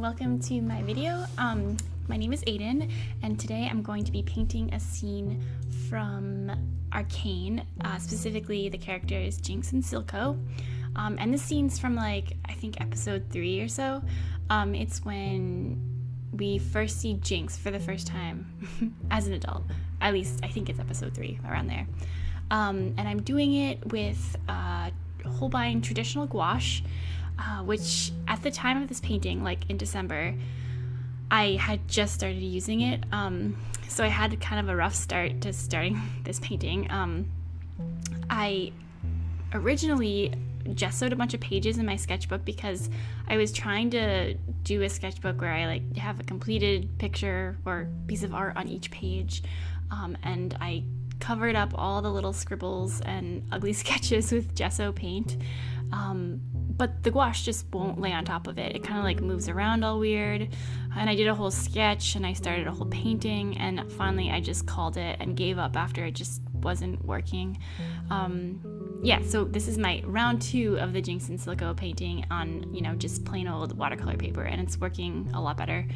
welcome to my video. My name is Aiden, and today I'm going to be painting a scene from ARCANE, specifically the characters Jinx and Silco. And this scene's from I think episode 3 or so. It's when we first see Jinx for the first time as an adult. At least I think it's episode 3, around there. And I'm doing it with Holbein traditional gouache, which at the time of this painting, in December, I had just started using it. So I had kind of a rough start to starting this painting. I originally gessoed a bunch of pages in my sketchbook because I was trying to do a sketchbook where I have a completed picture or piece of art on each page, and I covered up all the little scribbles and ugly sketches with gesso paint, but the gouache just won't lay on top of it. It kind of moves around all weird, and I did a whole sketch and I started a whole painting, and finally I just called it and gave up after it just wasn't working. Yeah, so this is my round 2 of the Jinx and Silco painting on, just plain old watercolor paper, and it's working a lot better.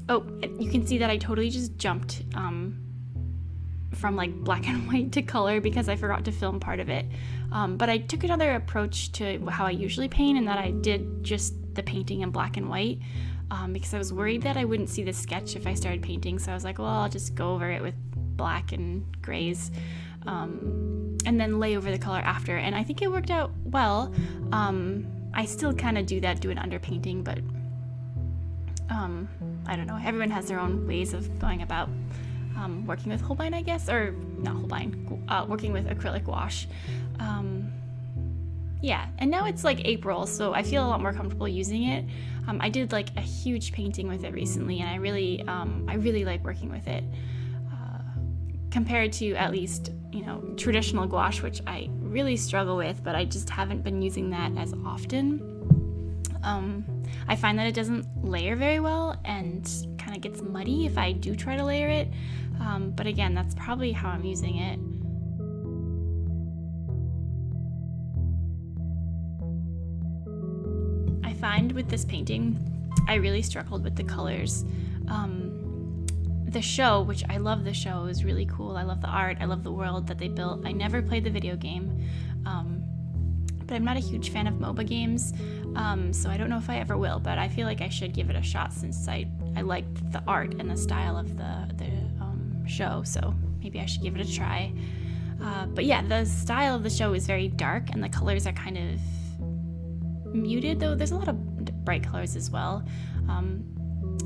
Oh, you can see that I totally just jumped from black and white to color because I forgot to film part of it. But I took another approach to how I usually paint, and that I did just the painting in black and white, because I was worried that I wouldn't see the sketch if I started painting. So I was like, well, I'll just go over it with black and grays, and then lay over the color after. And I think it worked out well. I still kind of do an underpainting, but I don't know. Everyone has their own ways of going about working with Holbein, I guess, or not Holbein, working with acrylic gouache. Yeah, and now it's April, so I feel a lot more comfortable using it. I did a huge painting with it recently, and I really like working with it, compared to at least traditional gouache, which I really struggle with, but I just haven't been using that as often. I find that it doesn't layer very well and kind of gets muddy if I do try to layer it, but again, that's probably how I'm using it. I find with this painting, I really struggled with the colors. The show, which I love the show, is really cool. I love the art, I love the world that they built. I never played the video game, but I'm not a huge fan of MOBA games, so I don't know if I ever will, but I feel like I should give it a shot since I liked the art and the style of the show, so maybe I should give it a try. But yeah, the style of the show is very dark, and the colors are kind of muted, though there's a lot of bright colors as well.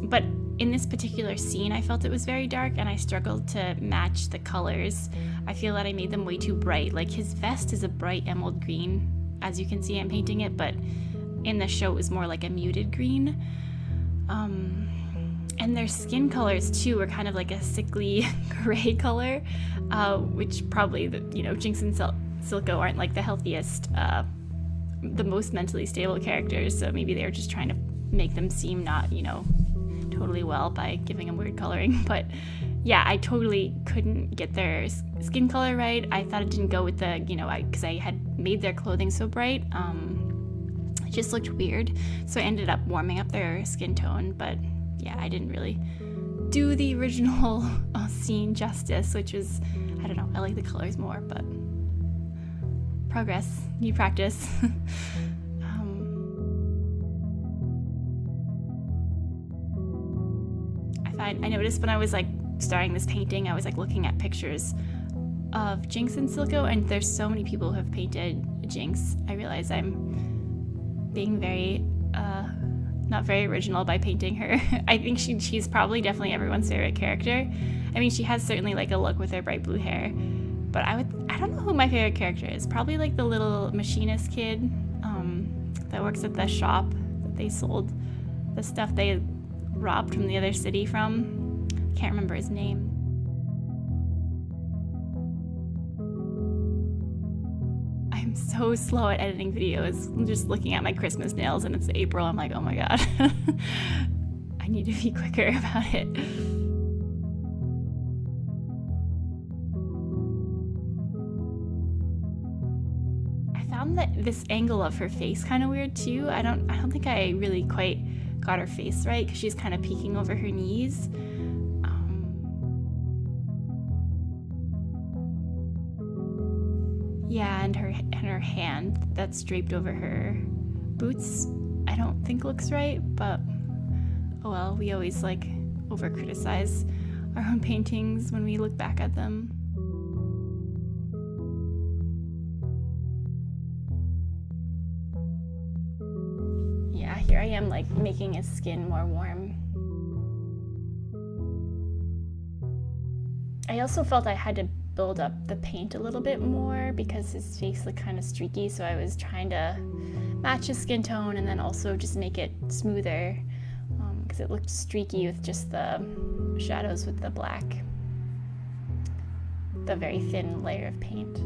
But in this particular scene, I felt it was very dark, and I struggled to match the colors. I feel that I made them way too bright. His vest is a bright emerald green, as you can see I'm painting it, but in the show it was more a muted green. And their skin colors too were kind of a sickly gray color, which probably Jinx and Silco aren't the healthiest, the most mentally stable characters, so maybe they were just trying to make them seem not totally well by giving them weird coloring. But yeah, I totally couldn't get their skin color right. I thought it didn't go with the because I had made their clothing so bright, it just looked weird, so I ended up warming up their skin tone. But yeah, I didn't really do the original scene justice, which was, I don't know, I like the colors more, but progress, new practice. I noticed when I was starting this painting, I was looking at pictures of Jinx and Silco, and there's so many people who have painted Jinx. I realize I'm being very not very original by painting her. I think she's probably definitely everyone's favorite character. I mean, she has certainly a look with her bright blue hair, but I don't know who my favorite character is. Probably the little machinist kid that works at the shop that they sold the stuff they robbed from the other city from. Can't remember his name. I'm so slow at editing videos. I'm just looking at my Christmas nails and it's April. I'm like, oh my god. I need to be quicker about it. found that this angle of her face kind of weird too. I don't think I really quite got her face right because she's kind of peeking over her knees. Yeah, and her hand that's draped over her boots, I don't think looks right, but oh well, we always like over criticize our own paintings when we look back at them. Yeah, here I am like making his skin more warm. I also felt I had to build up the paint a little bit more because his face looked kind of streaky, so I was trying to match his skin tone and then also just make it smoother because it looked streaky with just the shadows with the black, the very thin layer of paint.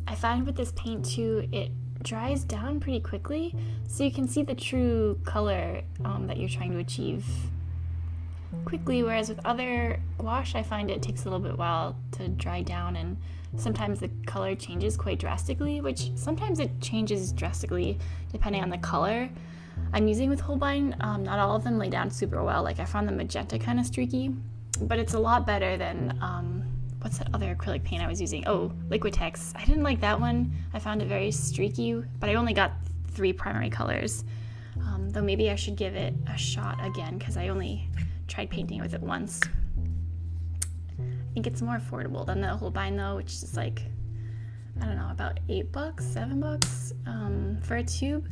I find with this paint too, it dries down pretty quickly, so you can see the true color that you're trying to achieve quickly, whereas with other gouache I find it takes a little bit while to dry down, and sometimes the color changes quite drastically, which sometimes it changes drastically depending on the color I'm using with Holbein. Not all of them lay down super well. Like I found the magenta kind of streaky, but it's a lot better than what's that other acrylic paint I was using? Oh, Liquitex. I didn't like that one. I found it very streaky, but I only got 3 primary colors. Though maybe I should give it a shot again because I only tried painting with it once. I think it's more affordable than the Holbein though, which is like, I don't know, about $8, $7 for a tube.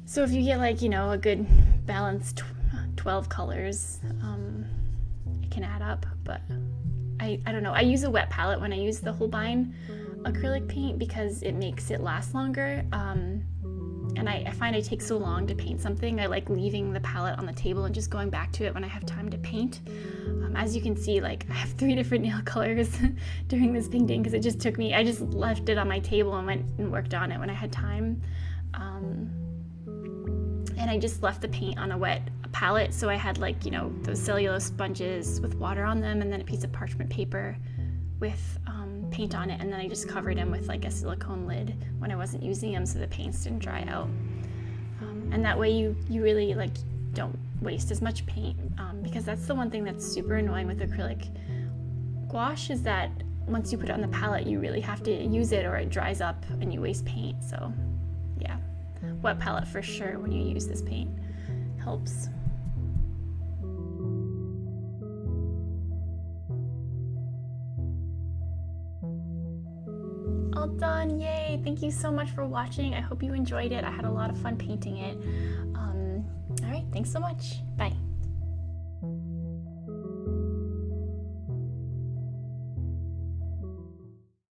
So if you get like, you know, a good balanced 12 colors, it can add up, but I don't know. I use a wet palette when I use the Holbein acrylic paint because it makes it last longer. And I find it takes so long to paint something. I like leaving the palette on the table and just going back to it when I have time to paint. As you can see, like I have 3 different nail colors during this painting because it just took me, I just left it on my table and went and worked on it when I had time. And I just left the paint on a wet palette, so I had like, you know, those cellulose sponges with water on them and then a piece of parchment paper with paint on it, and then I just covered them with like a silicone lid when I wasn't using them so the paints didn't dry out. And that way you really like don't waste as much paint, because that's the one thing that's super annoying with acrylic gouache is that once you put it on the palette you really have to use it or it dries up and you waste paint. So yeah, wet palette for sure when you use this paint helps. All done, yay! Thank you so much for watching. I hope you enjoyed it. I had a lot of fun painting it. All right, thanks so much. Bye.